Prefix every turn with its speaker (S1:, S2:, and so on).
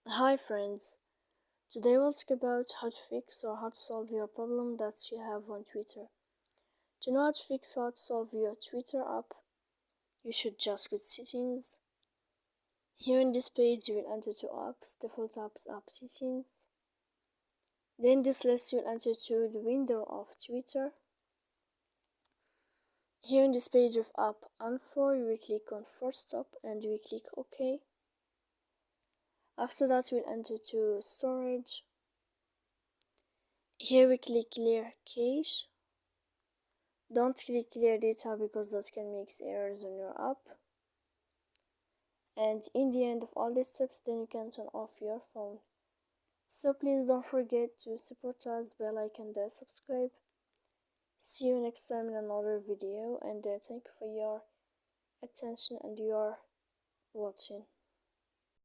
S1: Hi friends, today we'll talk about how to fix or how to solve your problem that you have on Twitter. To know how to fix or how to solve your Twitter app, you should just go to settings. Here in this page you will enter to apps, default apps, app settings. Then this list you will enter to the window of Twitter. Here in this page of app info you will click on force stop and you will click OK. After that you will enter to storage. Here we click clear cache. Don't click clear data because that can make errors on your app. And in the end of all these steps, then you can turn off your phone. So please don't forget to support us, bell icon, and subscribe. See you next time in another video, and thank you for your attention and your watching.